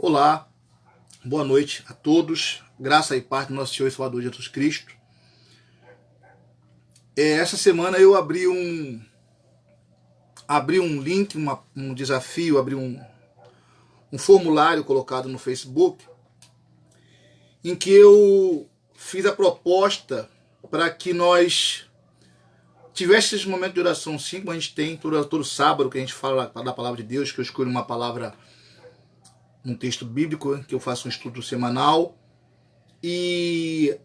Olá, boa noite a todos, graça e paz do nosso Senhor e Salvador Jesus Cristo. Essa semana eu abri um link, um desafio, abri um formulário colocado no Facebook, em que eu fiz a proposta para que nós tivéssemos esse momento de oração, sim, como a gente tem todo sábado, que a gente fala da palavra de Deus, que eu escolho uma palavra, um texto bíblico, que eu faço um estudo semanal. E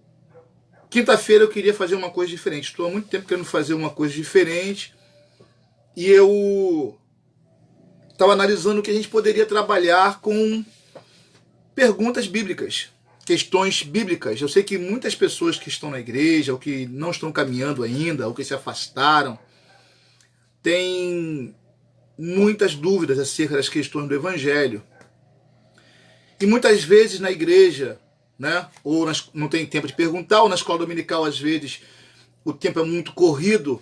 quinta-feira eu queria fazer uma coisa diferente. Estou há muito tempo querendo fazer uma coisa diferente. E eu estava analisando o que a gente poderia trabalhar com perguntas bíblicas, questões bíblicas. Eu sei que muitas pessoas que estão na igreja, ou que não estão caminhando ainda, ou que se afastaram, têm muitas dúvidas acerca das questões do Evangelho. E muitas vezes na igreja, né, ou não tem tempo de perguntar, ou na escola dominical, às vezes, o tempo é muito corrido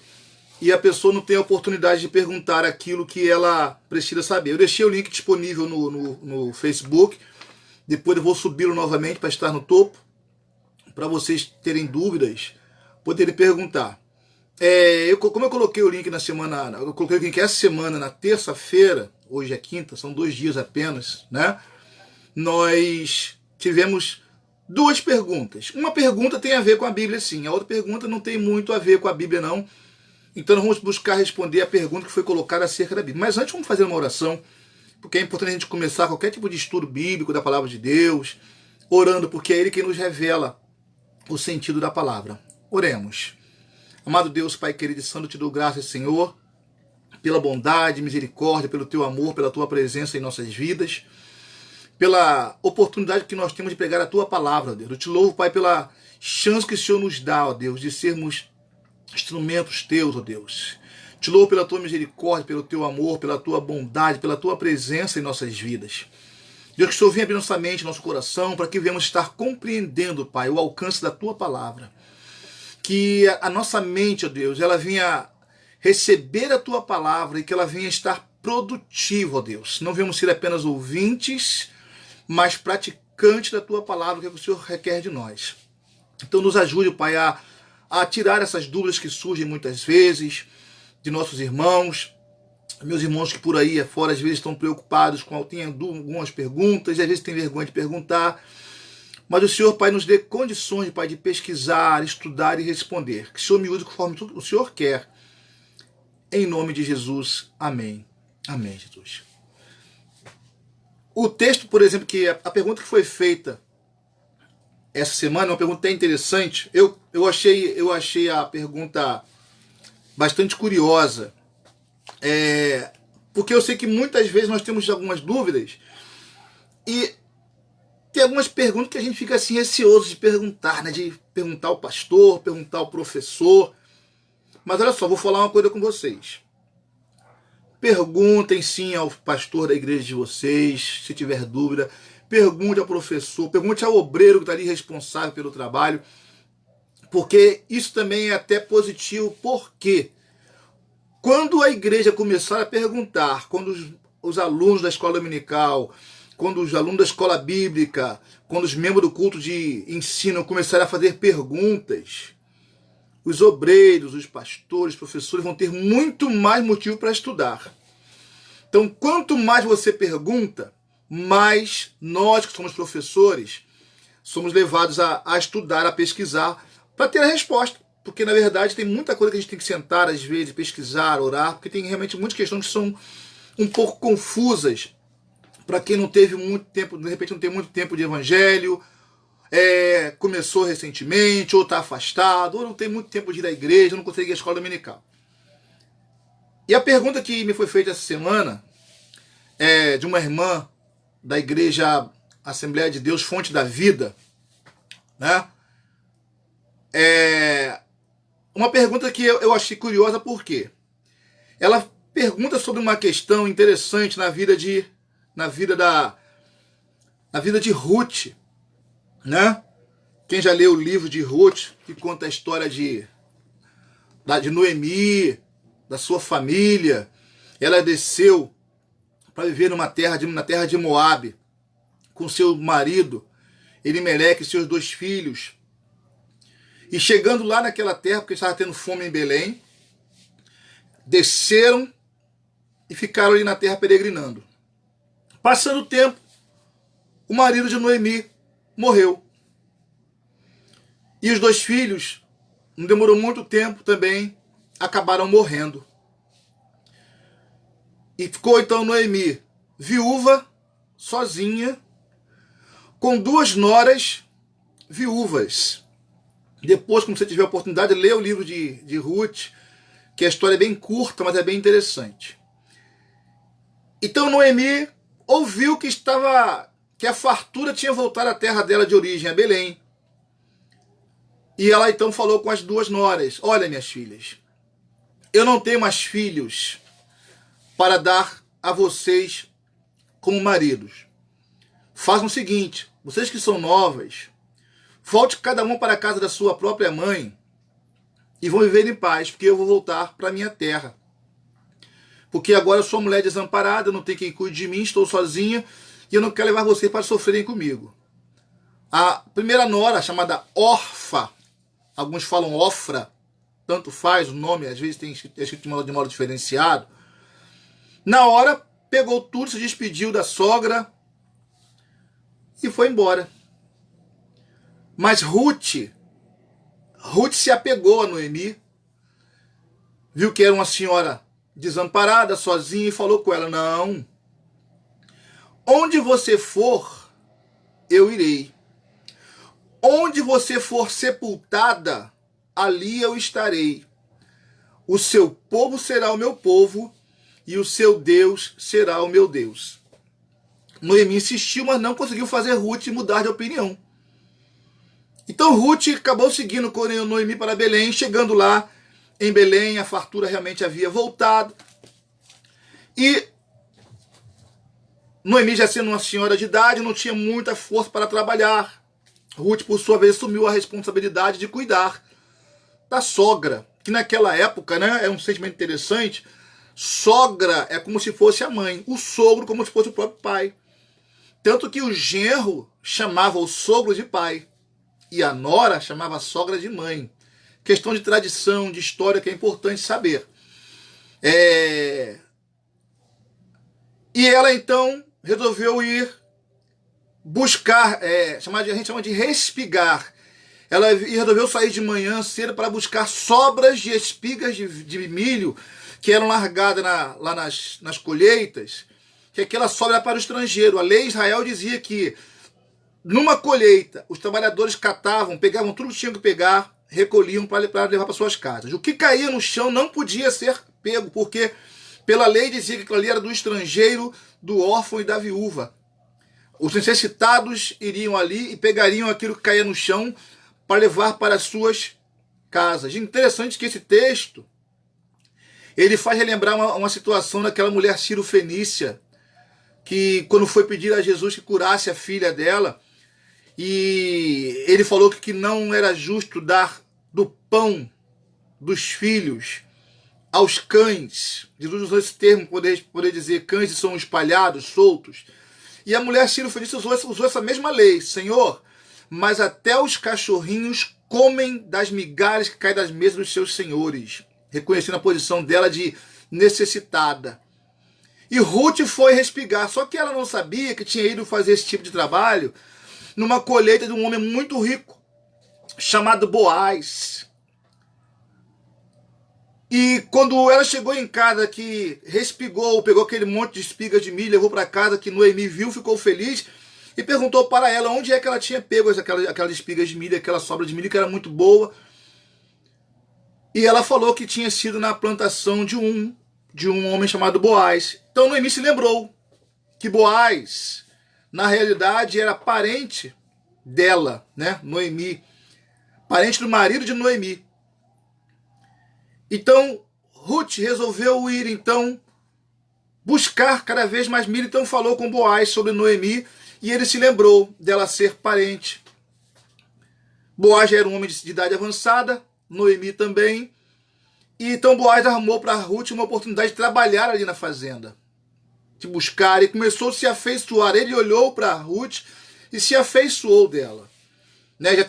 e a pessoa não tem a oportunidade de perguntar aquilo que ela precisa saber. Eu deixei o link disponível no Facebook, depois eu vou subi-lo novamente para estar no topo, para vocês terem dúvidas, poderem perguntar. Como eu coloquei o link na semana, eu coloquei o link essa semana, na terça-feira, hoje é quinta, são 2 dias apenas, né? Nós tivemos 2 perguntas. Uma pergunta tem a ver com a Bíblia, sim. A outra pergunta não tem muito a ver com a Bíblia, não. Então nós vamos buscar responder a pergunta que foi colocada acerca da Bíblia. Mas antes vamos fazer uma oração, porque é importante a gente começar qualquer tipo de estudo bíblico da palavra de Deus, orando, porque é Ele quem nos revela o sentido da palavra. Oremos. Amado Deus, Pai querido e santo, te dou graças, Senhor, pela bondade, misericórdia, pelo Teu amor, pela Tua presença em nossas vidas, pela oportunidade que nós temos de pregar a Tua palavra, ó Deus. Eu te louvo, Pai, pela chance que o Senhor nos dá, ó Deus, de sermos instrumentos Teus, ó Deus. Te louvo pela Tua misericórdia, pelo Teu amor, pela Tua bondade, pela Tua presença em nossas vidas. Deus, que o Senhor venha abrir nossa mente, nosso coração, para que venhamos estar compreendendo, Pai, o alcance da Tua palavra. Que a nossa mente, ó Deus, ela venha receber a Tua palavra e que ela venha estar produtiva, ó Deus. Não venhamos ser apenas ouvintes, mas praticante da Tua palavra, que é o que o Senhor requer de nós. Então nos ajude, Pai, a tirar essas dúvidas que surgem muitas vezes de nossos irmãos, meus irmãos que por aí fora às vezes estão preocupados têm algumas perguntas, e às vezes têm vergonha de perguntar, mas o Senhor, Pai, nos dê condições, Pai, de pesquisar, estudar e responder. Que o Senhor me use conforme tudo o Senhor quer. Em nome de Jesus, amém. Amém, Jesus. O texto, por exemplo, que a pergunta que foi feita essa semana é uma pergunta até interessante. Eu achei a pergunta bastante curiosa. Porque eu sei que muitas vezes nós temos algumas dúvidas e tem algumas perguntas que a gente fica assim receoso de perguntar, né? De perguntar ao pastor, perguntar ao professor. Mas olha só, vou falar uma coisa com vocês. Perguntem sim ao pastor da igreja de vocês, se tiver dúvida. Pergunte ao professor, pergunte ao obreiro que está ali responsável pelo trabalho. Porque isso também é até positivo, porque quando a igreja começar a perguntar, quando os alunos da escola dominical, quando os alunos da escola bíblica, quando os membros do culto de ensino começarem a fazer perguntas, os obreiros, os pastores, os professores vão ter muito mais motivo para estudar. Então, quanto mais você pergunta, mais nós que somos professores somos levados a estudar, a pesquisar, para ter a resposta. Porque, na verdade, tem muita coisa que a gente tem que sentar, às vezes, pesquisar, orar, porque tem realmente muitas questões que são um pouco confusas para quem não teve muito tempo, de repente não tem muito tempo de evangelho, começou recentemente, ou está afastado, ou não tem muito tempo de ir à igreja, não consegue ir à escola dominical. E a pergunta que me foi feita essa semana é de uma irmã da igreja Assembleia de Deus, Fonte da Vida, né? Uma pergunta que eu achei curiosa, por quê? Ela pergunta sobre uma questão interessante na vida de Ruth, né? Quem já leu o livro de Ruth, que conta a história de Noemi, da sua família, ela desceu para viver na terra de Moabe, com seu marido, Elimeleque, e seus 2 filhos. E chegando lá naquela terra, porque estava tendo fome em Belém, desceram e ficaram ali na terra peregrinando. Passando o tempo, o marido de Noemi morreu. E os 2 filhos, não demorou muito tempo também, acabaram morrendo. E ficou então Noemi viúva, sozinha, com 2 noras viúvas. Depois, quando você tiver a oportunidade, lê o livro de Ruth, que a história é bem curta, mas é bem interessante. Então Noemi ouviu que a fartura tinha voltado à terra dela de origem, a Belém. E ela então falou com as 2 noras: olha, minhas filhas, eu não tenho mais filhos para dar a vocês como maridos. Façam o seguinte: vocês que são novas, volte cada uma para a casa da sua própria mãe e vão viver em paz, porque eu vou voltar para a minha terra. Porque agora eu sou mulher desamparada, não tem quem cuide de mim, estou sozinha e eu não quero levar vocês para sofrerem comigo. A primeira nora, chamada Orfa, alguns falam Ofra, tanto faz o nome, às vezes tem escrito de modo diferenciado. Na hora, pegou tudo, se despediu da sogra e foi embora. Mas Ruth se apegou a Noemi, viu que era uma senhora desamparada, sozinha, e falou com ela: não, onde você for, eu irei. Onde você for sepultada, ali eu estarei. O seu povo será o meu povo, e o seu Deus será o meu Deus. Noemi insistiu, mas não conseguiu fazer Ruth mudar de opinião. Então Ruth acabou seguindo com Noemi para Belém. Chegando lá em Belém, a fartura realmente havia voltado. E Noemi, já sendo uma senhora de idade, não tinha muita força para trabalhar. Ruth, por sua vez, assumiu a responsabilidade de cuidar da sogra, que naquela época, né, é um sentimento interessante. Sogra é como se fosse a mãe, o sogro como se fosse o próprio pai. Tanto que o genro chamava o sogro de pai e a nora chamava a sogra de mãe. Questão de tradição, de história, que é importante saber. E ela então resolveu ir buscar, a gente chama de respigar. Ela resolveu sair de manhã cedo para buscar sobras de espigas de milho que eram largadas lá nas colheitas, que aquela sobra era para o estrangeiro. A lei de Israel dizia que numa colheita os trabalhadores catavam, pegavam tudo que tinham que pegar, recolhiam para levar para suas casas. O que caía no chão não podia ser pego, porque pela lei dizia que aquilo ali era do estrangeiro, do órfão e da viúva. Os necessitados iriam ali e pegariam aquilo que caía no chão para levar para as suas casas. Interessante que esse texto ele faz relembrar uma situação daquela mulher Ciro-fenícia, que quando foi pedir a Jesus que curasse a filha dela, e ele falou que não era justo dar do pão dos filhos aos cães. Jesus usou esse termo para poder dizer cães são espalhados, soltos. E a mulher Ciro-fenícia usou essa mesma lei. Senhor, mas até os cachorrinhos comem das migalhas que caem das mesas dos seus senhores, reconhecendo a posição dela de necessitada. E Ruth foi respigar, só que ela não sabia que tinha ido fazer esse tipo de trabalho numa colheita de um homem muito rico, chamado Boaz. E quando ela chegou em casa, que respigou, pegou aquele monte de espigas de milho, levou para casa, que Noemi viu, ficou feliz, e perguntou para ela onde é que ela tinha pego aquelas espigas de milho, aquela sobra de milho que era muito boa. E ela falou que tinha sido na plantação de um homem chamado Boaz. Então Noemi se lembrou que Boaz, na realidade, era parente dela, né? Noemi, parente do marido de Noemi. Então Ruth resolveu ir então buscar cada vez mais milho. Então falou com Boaz sobre Noemi e ele se lembrou dela ser parente. Boaz já era um homem de idade avançada, Noemi também. E então Boaz arrumou para Ruth uma oportunidade de trabalhar ali na fazenda. te buscar, e começou a se afeiçoar. Ele olhou para Ruth e se afeiçoou dela. Né? Já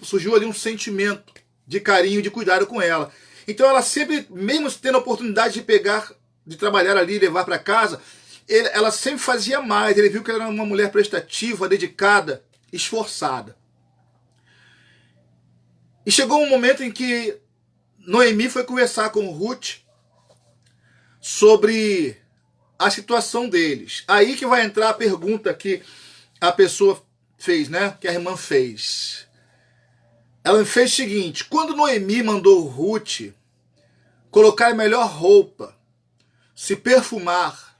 surgiu ali um sentimento de carinho, de cuidado com ela. Então ela sempre, mesmo tendo a oportunidade de pegar, de trabalhar ali e levar para casa, ela sempre fazia mais. Ele viu que ela era uma mulher prestativa, dedicada, esforçada. E chegou um momento em que Noemi foi conversar com Ruth sobre a situação deles. Aí que vai entrar a pergunta que a pessoa fez, né? Que a irmã fez. Ela fez o seguinte: quando Noemi mandou Ruth colocar a melhor roupa, se perfumar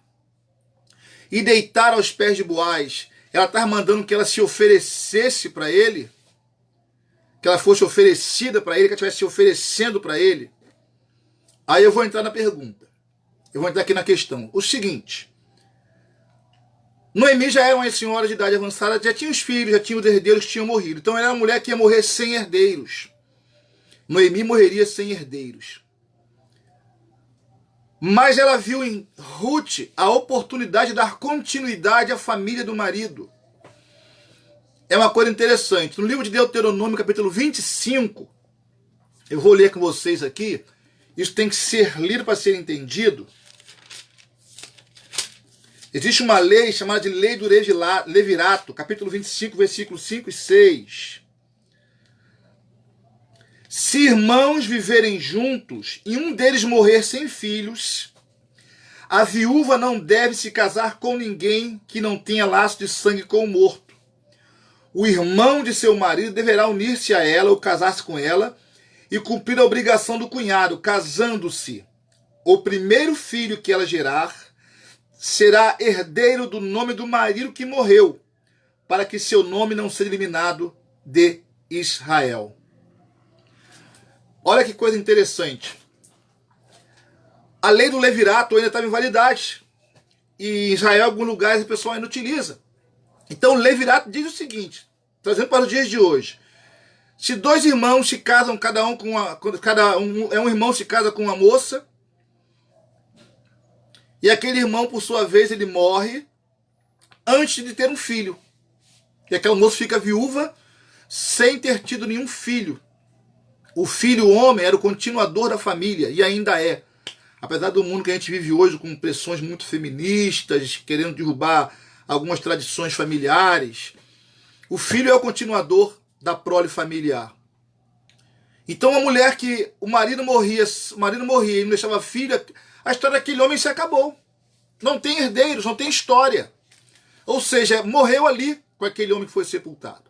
e deitar aos pés de Boaz, ela estava mandando que ela se oferecesse para ele, que ela fosse oferecida para ele, que ela estivesse se oferecendo para ele. Aí eu vou entrar na pergunta. Eu vou entrar aqui na questão. O seguinte: Noemi já era uma senhora de idade avançada, já tinha os filhos, já tinha os herdeiros que tinham morrido. Então ela era uma mulher que ia morrer sem herdeiros. Noemi morreria sem herdeiros. Mas ela viu em Ruth a oportunidade de dar continuidade à família do marido. É uma coisa interessante. No livro de Deuteronômio, capítulo 25, eu vou ler com vocês aqui. Isso tem que ser lido para ser entendido. Existe uma lei chamada de Lei do Levirato, capítulo 25, versículos 5 e 6. Se irmãos viverem juntos e um deles morrer sem filhos, a viúva não deve se casar com ninguém que não tenha laço de sangue com o morto. O irmão de seu marido deverá unir-se a ela ou casar-se com ela e cumprir a obrigação do cunhado, casando-se. O primeiro filho que ela gerar será herdeiro do nome do marido que morreu, para que seu nome não seja eliminado de Israel. Olha que coisa interessante. A lei do levirato ainda estava em validade. E em Israel, em alguns lugares, o pessoal ainda utiliza. Então, o levirato diz o seguinte, trazendo para os dias de hoje: se dois irmãos se casam, cada um irmão se casa com uma moça, e aquele irmão, por sua vez, ele morre antes de ter um filho. E aquela moça fica viúva sem ter tido nenhum filho. O filho, o homem, era o continuador da família, e ainda é. Apesar do mundo que a gente vive hoje com pressões muito feministas, querendo derrubar algumas tradições familiares, o filho é o continuador da prole familiar. Então, uma mulher que o marido morria e não deixava filha, a história daquele homem se acabou. Não tem herdeiros, não tem história. Ou seja, morreu ali com aquele homem que foi sepultado.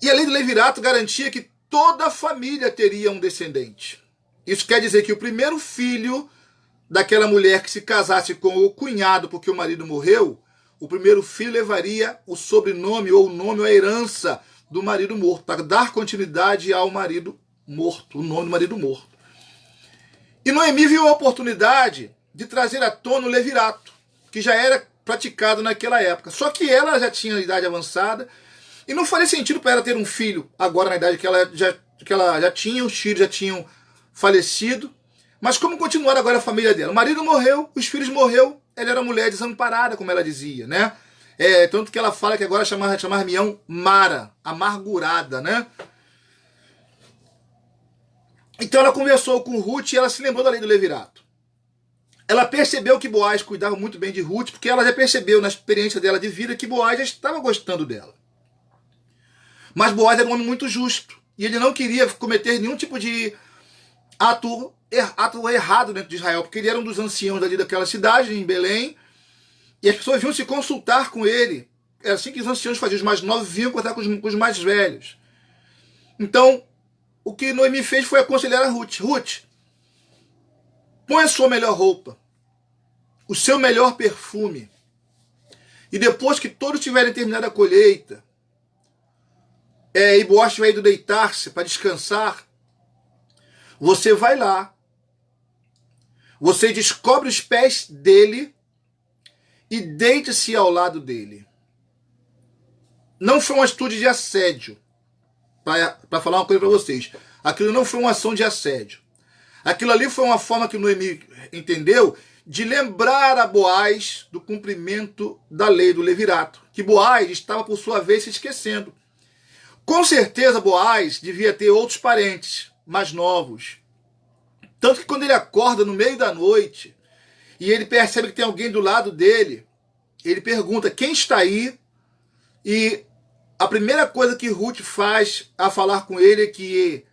E a lei do levirato garantia que toda a família teria um descendente. Isso quer dizer que o primeiro filho daquela mulher que se casasse com o cunhado porque o marido morreu, o primeiro filho levaria o sobrenome ou o nome ou a herança do marido morto, para dar continuidade ao marido morto, o nome do marido morto. E Noemi viu a oportunidade de trazer à tona o levirato, que já era praticado naquela época. Só que ela já tinha idade avançada e não faria sentido para ela ter um filho agora na idade que ela já tinha, os filhos já tinham falecido. Mas como continuar agora a família dela? O marido morreu, os filhos morreu, ela era mulher desamparada, como ela dizia, né? Tanto que ela fala que agora chamar-me-ão Mara, amargurada, né? Então ela conversou com Ruth e ela se lembrou da lei do levirato. Ela percebeu que Boaz cuidava muito bem de Ruth, porque ela já percebeu na experiência dela de vida que Boaz já estava gostando dela. Mas Boaz era um homem muito justo, e ele não queria cometer nenhum tipo de ato errado dentro de Israel, porque ele era um dos anciãos ali daquela cidade, em Belém, e as pessoas vinham se consultar com ele. Era assim que os anciãos faziam, os mais novos vinham contar com os mais velhos. Então, o que Noemi fez foi aconselhar a Ruth. Ruth, põe a sua melhor roupa, o seu melhor perfume, e depois que todos tiverem terminado a colheita, e Boaz tiver ido deitar-se para descansar, você vai lá, você descobre os pés dele e deite-se ao lado dele. Não foi uma atitude de assédio, para falar uma coisa para vocês. Aquilo não foi uma ação de assédio. Aquilo ali foi uma forma que Noemi entendeu de lembrar a Boaz do cumprimento da lei do levirato, que Boaz estava, por sua vez, se esquecendo. Com certeza, Boaz devia ter outros parentes mais novos. Tanto que quando ele acorda no meio da noite e ele percebe que tem alguém do lado dele, ele pergunta: quem está aí? E a primeira coisa que Ruth faz a falar com ele é que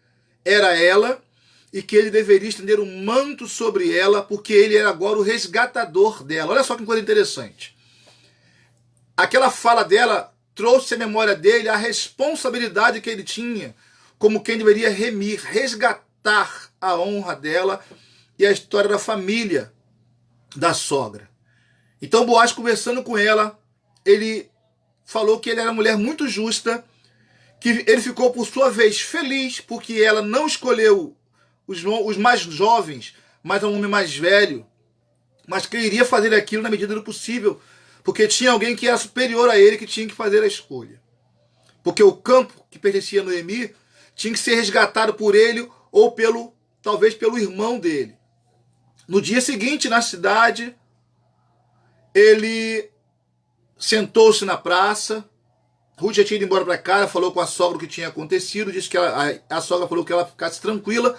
era ela e que ele deveria estender um manto sobre ela, porque ele era agora o resgatador dela. Olha só que coisa interessante. Aquela fala dela trouxe à memória dele a responsabilidade que ele tinha como quem deveria remir, resgatar a honra dela e a história da família da sogra. Então Boaz, conversando com ela, ele falou que ele era uma mulher muito justa, que ele ficou, por sua vez, feliz porque ela não escolheu os mais jovens, mas um homem mais velho, mas que iria fazer aquilo na medida do possível, porque tinha alguém que era superior a ele que tinha que fazer a escolha. Porque o campo que pertencia a Noemi tinha que ser resgatado por ele ou talvez pelo irmão dele. No dia seguinte, na cidade, ele sentou-se na praça. Ruth já tinha ido embora para casa, falou com a sogra o que tinha acontecido, disse que a sogra falou que ela ficasse tranquila,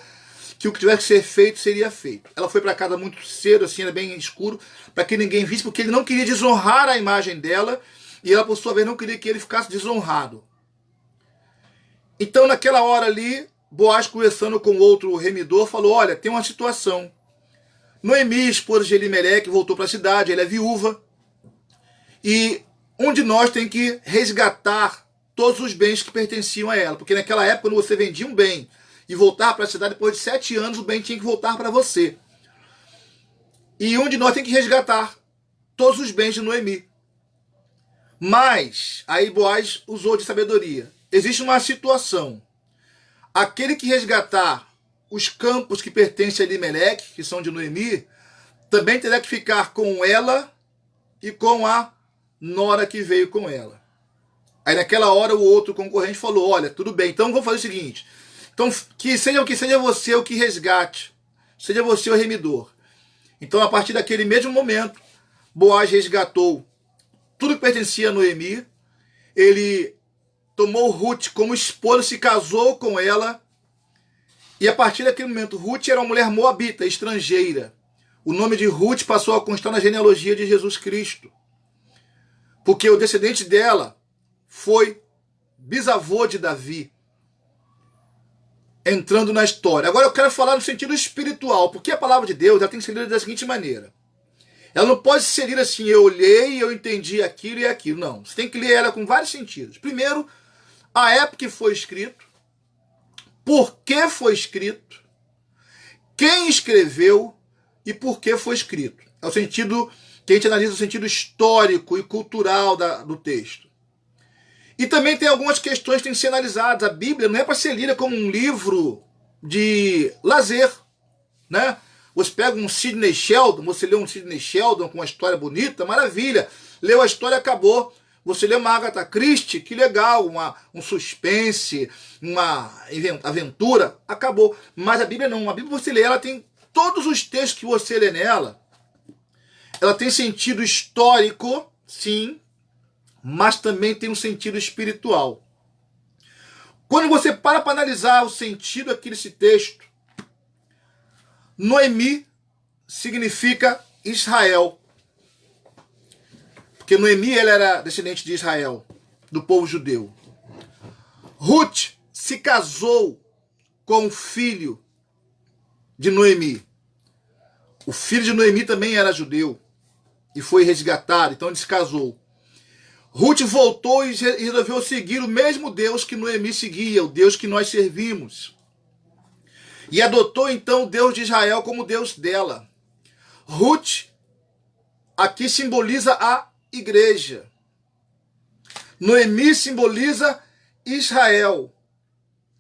que o que tivesse que ser feito seria feito. Ela foi para casa muito cedo, assim, era bem escuro, para que ninguém visse, porque ele não queria desonrar a imagem dela, e ela, por sua vez, não queria que ele ficasse desonrado. Então, naquela hora ali, Boaz, conversando com outro remidor, falou: olha, tem uma situação. Noemi, esposa de Elimeleque, voltou para a cidade, ela é viúva, e um de nós tem que resgatar todos os bens que pertenciam a ela, porque naquela época, quando você vendia um bem e voltar para a cidade, depois de 7 anos, o bem tinha que voltar para você. E um de nós tem que resgatar todos os bens de Noemi. Mas, aí Boaz usou de sabedoria. Existe uma situação. Aquele que resgatar os campos que pertencem a Elimeleque, que são de Noemi, também terá que ficar com ela e com a nora que veio com ela. Aí naquela hora o outro concorrente falou: olha, tudo bem, então vamos fazer o seguinte. Então, que seja você o que resgate, seja você o remidor. Então, a partir daquele mesmo momento, Boaz resgatou tudo que pertencia a Noemi. Ele tomou Ruth como esposa, se casou com ela. E a partir daquele momento, Ruth era uma mulher moabita, estrangeira. O nome de Ruth passou a constar na genealogia de Jesus Cristo, porque o descendente dela foi bisavô de Davi, entrando na história. Agora eu quero falar no sentido espiritual, porque a palavra de Deus ela tem que ser lida da seguinte maneira. Ela não pode ser lida assim: eu olhei e eu entendi aquilo e aquilo. Não, você tem que ler ela com vários sentidos. Primeiro, a época que foi escrito, por que foi escrito, quem escreveu e por que foi escrito. É o sentido que a gente analisa, o sentido histórico e cultural do texto. E também tem algumas questões que têm que ser analisadas. A Bíblia não é para ser lida como um livro de lazer, né? Você pega um Sidney Sheldon, você lê um Sidney Sheldon com uma história bonita, maravilha. Leu a história, acabou. Você lê uma Agatha Christie, que legal, um suspense, uma aventura, acabou. Mas a Bíblia não. A Bíblia você lê, ela tem todos os textos que você lê nela. Ela tem sentido histórico, sim, mas também tem um sentido espiritual. Quando você para analisar o sentido aqui desse texto, Noemi significa Israel. Porque Noemi ela era descendente de Israel, do povo judeu. Ruth se casou com o filho de Noemi. O filho de Noemi também era judeu e foi resgatado, então ele se casou. Ruth voltou e resolveu seguir o mesmo Deus que Noemi seguia, o Deus que nós servimos. E adotou então o Deus de Israel como Deus dela. Ruth aqui simboliza a igreja. Noemi simboliza Israel,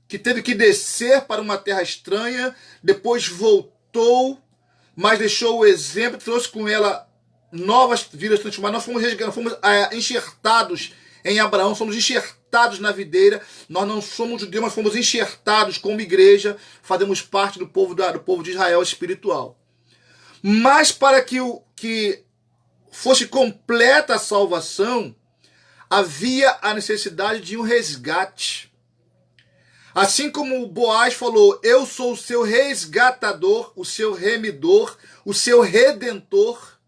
que teve que descer para uma terra estranha, depois voltou, mas deixou o exemplo, trouxe com ela novas vidas transformadas. Nós fomos enxertados em Abraão, somos enxertados na videira. Nós não somos judeus, mas fomos enxertados como igreja, fazemos parte do povo de Israel espiritual. Mas para que fosse completa a salvação, havia a necessidade de um resgate. Assim como Boaz falou, eu sou o seu resgatador, o seu remidor, o seu redentor.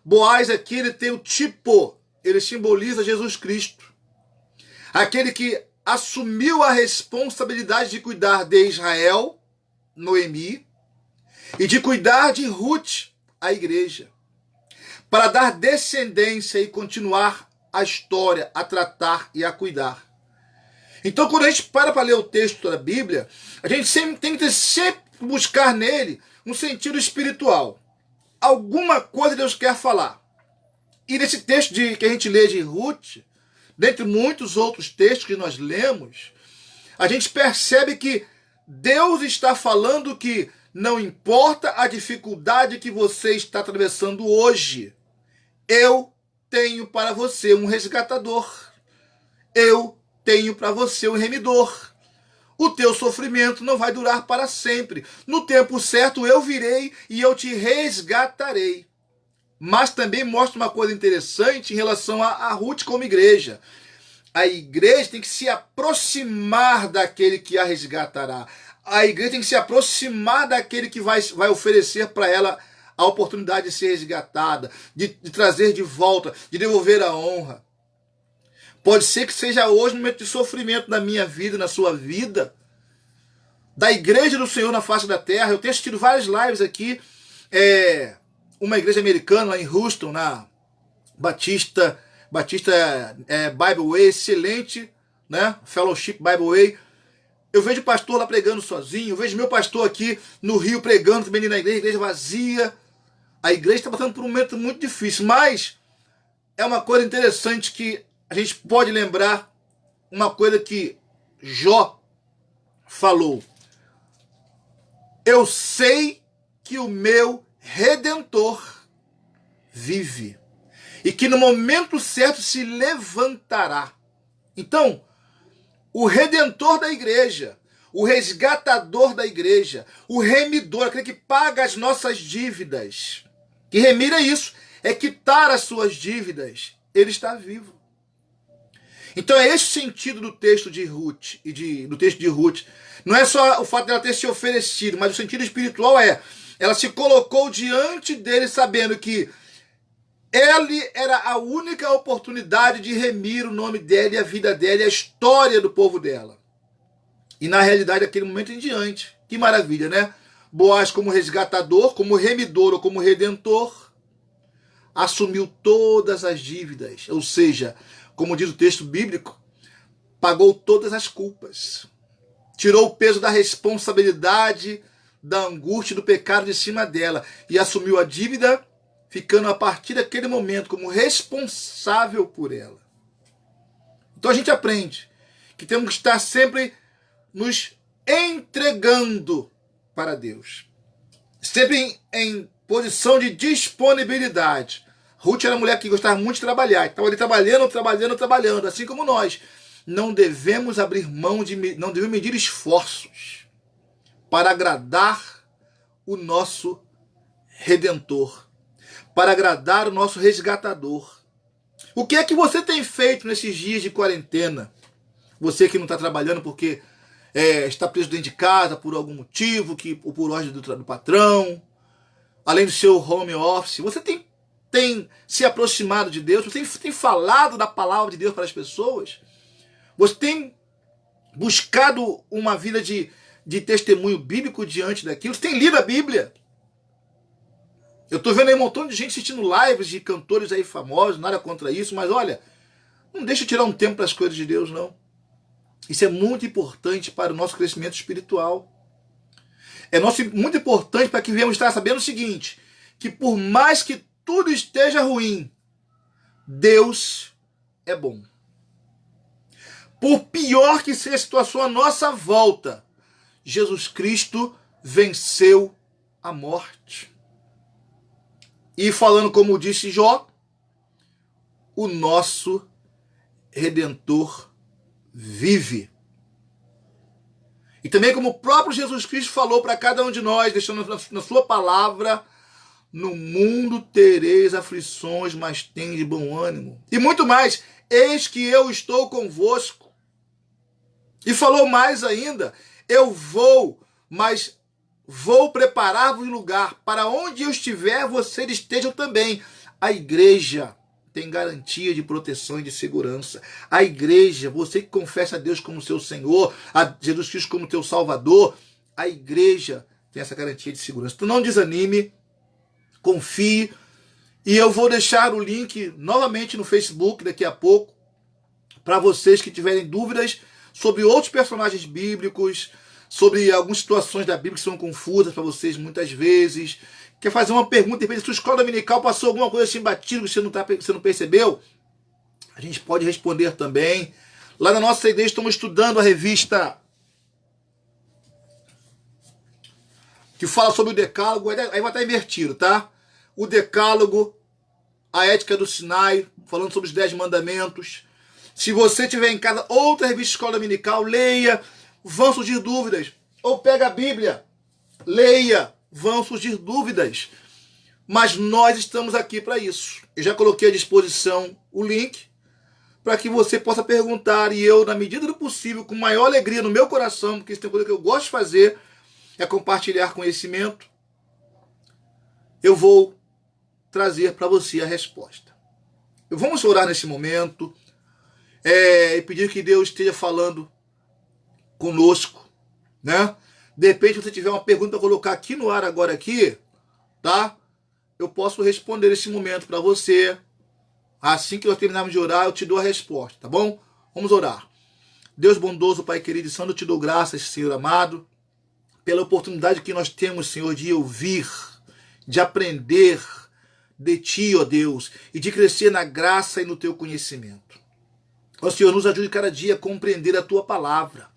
Boaz aqui, ele tem o tipo, ele simboliza Jesus Cristo. Aquele que assumiu a responsabilidade de cuidar de Israel, Noemi, e de cuidar de Ruth, a igreja, para dar descendência e continuar a história, a tratar e a cuidar. Então, quando a gente para ler o texto da Bíblia, a gente tem que sempre buscar nele um sentido espiritual. Alguma coisa Deus quer falar. E nesse texto que a gente lê de Ruth, dentre muitos outros textos que nós lemos, a gente percebe que Deus está falando que não importa a dificuldade que você está atravessando hoje, eu tenho para você um resgatador. Eu tenho para você um remidor. O teu sofrimento não vai durar para sempre. No tempo certo eu virei e eu te resgatarei. Mas também mostra uma coisa interessante em relação a Ruth como igreja. A igreja tem que se aproximar daquele que a resgatará. A igreja tem que se aproximar daquele que vai oferecer para ela a oportunidade de ser resgatada, de trazer de volta, de devolver a honra. Pode ser que seja hoje um momento de sofrimento na minha vida, na sua vida, da igreja do Senhor na face da terra. Eu tenho assistido várias lives aqui, uma igreja americana lá em Houston, na Batista Bible Way, excelente, né? Fellowship Bible Way. Eu vejo o pastor lá pregando sozinho, eu vejo meu pastor aqui no Rio pregando também na igreja vazia. A igreja está passando por um momento muito difícil, mas é uma coisa interessante que a gente pode lembrar, uma coisa que Jó falou. Eu sei que o meu Redentor vive e que no momento certo se levantará. Então, o Redentor da igreja, o resgatador da igreja, o remidor, aquele que paga as nossas dívidas, que remir é isso, é quitar as suas dívidas, ele está vivo. Então é esse o sentido do texto de Ruth do texto de Ruth. Não é só o fato dela ter se oferecido, mas o sentido espiritual ela se colocou diante dele sabendo que ele era a única oportunidade de remir o nome dela e a vida dela e a história do povo dela. E na realidade, daquele momento em diante, que maravilha, né? Boaz como resgatador, como remidor ou como redentor, assumiu todas as dívidas, ou seja, como diz o texto bíblico, pagou todas as culpas, tirou o peso da responsabilidade, da angústia, do pecado de cima dela e assumiu a dívida, ficando a partir daquele momento como responsável por ela. Então a gente aprende que temos que estar sempre nos entregando para Deus, sempre em posição de disponibilidade. Ruth era uma mulher que gostava muito de trabalhar, estava ali trabalhando, assim como nós. Não devemos abrir mão, não devemos medir esforços para agradar o nosso Redentor, para agradar o nosso resgatador. O que é que você tem feito nesses dias de quarentena? Você que não está trabalhando porque está preso dentro de casa por algum motivo, ou por ordem do patrão, além do seu home office, você tem se aproximado de Deus? Você tem falado da palavra de Deus para as pessoas? Você tem buscado uma vida de testemunho bíblico diante daquilo? Você tem lido a Bíblia? Eu estou vendo aí um montão de gente assistindo lives de cantores aí famosos, nada contra isso, mas olha, não deixa eu tirar um tempo para as coisas de Deus, não. Isso é muito importante para o nosso crescimento espiritual. É muito importante para que venhamos estar sabendo o seguinte, que por mais que tudo esteja ruim, Deus é bom. Por pior que seja a situação à nossa volta, Jesus Cristo venceu a morte. E falando como disse Jó, o nosso Redentor vive. E também como o próprio Jesus Cristo falou para cada um de nós, deixando na sua palavra, no mundo tereis aflições, mas tende bom ânimo. E muito mais, eis que eu estou convosco. E falou mais ainda, eu vou, mas vou preparar-vos lugar, para onde eu estiver, vocês estejam também. A igreja tem garantia de proteção e de segurança. A igreja, você que confessa a Deus como seu Senhor, a Jesus Cristo como teu Salvador, a igreja tem essa garantia de segurança. Então não desanime, confie, e eu vou deixar o link novamente no Facebook daqui a pouco, para vocês que tiverem dúvidas sobre outros personagens bíblicos, sobre algumas situações da Bíblia que são confusas para vocês muitas vezes. Quer fazer uma pergunta, de repente, se a sua escola dominical passou alguma coisa assim batido que você não percebeu, a gente pode responder também. Lá na nossa igreja estamos estudando a revista que fala sobre o Decálogo, aí vai estar invertido, tá? O Decálogo, a Ética do Sinai, falando sobre os 10 mandamentos. Se você tiver em casa outra revista escola dominical, leia, vão surgir dúvidas. Ou pega a Bíblia, leia, vão surgir dúvidas. Mas nós estamos aqui para isso. Eu já coloquei à disposição o link para que você possa perguntar, e eu, na medida do possível, com maior alegria no meu coração, porque isso tem coisa que eu gosto de fazer, é compartilhar conhecimento, eu vou trazer para você a resposta. Vamos orar nesse momento e pedir que Deus esteja falando conosco, né? De repente, se você tiver uma pergunta para colocar aqui no ar agora aqui, tá? Eu posso responder nesse momento para você. Assim que nós terminarmos de orar, eu te dou a resposta, tá bom? Vamos orar. Deus bondoso, Pai querido e santo, eu te dou graças, Senhor amado, pela oportunidade que nós temos, Senhor, de ouvir, de aprender de Ti, ó Deus, e de crescer na graça e no Teu conhecimento. Ó Senhor, nos ajude cada dia a compreender a Tua palavra,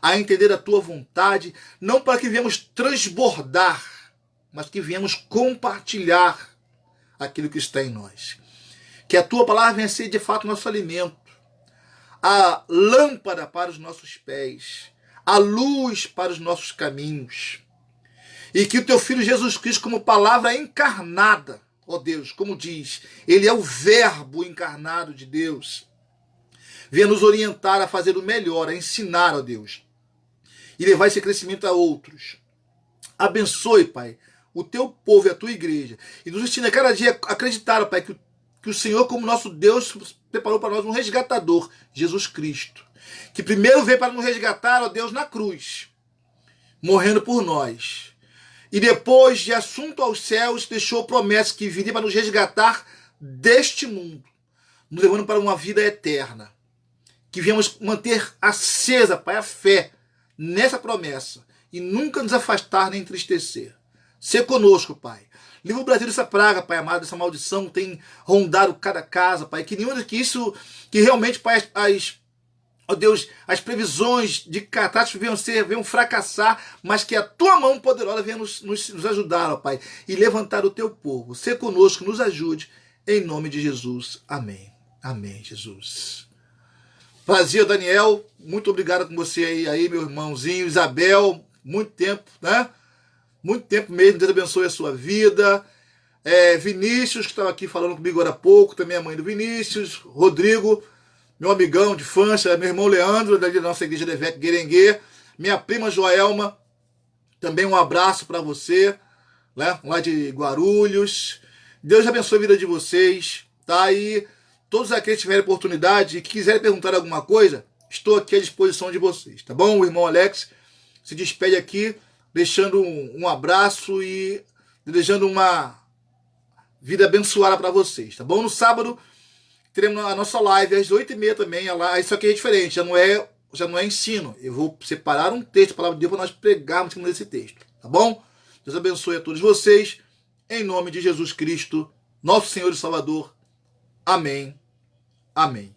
a entender a Tua vontade, não para que venhamos transbordar, mas que venhamos compartilhar aquilo que está em nós. Que a Tua palavra venha ser de fato nosso alimento, a lâmpada para os nossos pés, a luz para os nossos caminhos. E que o Teu Filho Jesus Cristo, como palavra encarnada, ó Deus, como diz, Ele é o verbo encarnado de Deus, venha nos orientar a fazer o melhor, a ensinar, ó Deus, e levar esse crescimento a outros. Abençoe, Pai, o Teu povo e a Tua igreja, e nos ensina cada dia a acreditar, ó Pai, que o Senhor, como nosso Deus, preparou para nós um resgatador, Jesus Cristo, que primeiro veio para nos resgatar, ó Deus, na cruz, morrendo por nós, e depois de assunto aos céus, deixou promessa que viria para nos resgatar deste mundo, nos levando para uma vida eterna. Que viemos manter acesa, Pai, a fé nessa promessa e nunca nos afastar nem entristecer. Sê conosco, Pai. Livra o Brasil dessa praga, Pai amado, dessa maldição que tem rondado cada casa, Pai. Que realmente, Pai, ó Deus, as previsões de catástrofe venham fracassar, mas que a Tua mão poderosa venha nos ajudar, ó Pai, e levantar o Teu povo. Sê conosco, nos ajude, em nome de Jesus. Amém. Amém, Jesus. Prazer, Daniel, muito obrigado com você aí, meu irmãozinho. Isabel, muito tempo, né? Muito tempo mesmo, Deus abençoe a sua vida. Vinícius, que estava aqui falando comigo agora há pouco, também a mãe do Vinícius. Rodrigo, meu amigão de infância, meu irmão Leandro, da nossa igreja de Evec Guerengue. Minha prima Joelma, também um abraço para você, né? Lá de Guarulhos. Deus abençoe a vida de vocês, tá? E todos aqueles que tiverem oportunidade e que quiserem perguntar alguma coisa, estou aqui à disposição de vocês, tá bom? O irmão Alex se despede aqui, deixando um abraço e desejando uma vida abençoada para vocês, tá bom? No sábado teremos a nossa live às 8h30 também. Isso aqui é diferente, já não é ensino. Eu vou separar um texto, a palavra de Deus, para nós pregarmos nesse texto, tá bom? Deus abençoe a todos vocês, em nome de Jesus Cristo, nosso Senhor e Salvador. Amém. Amém.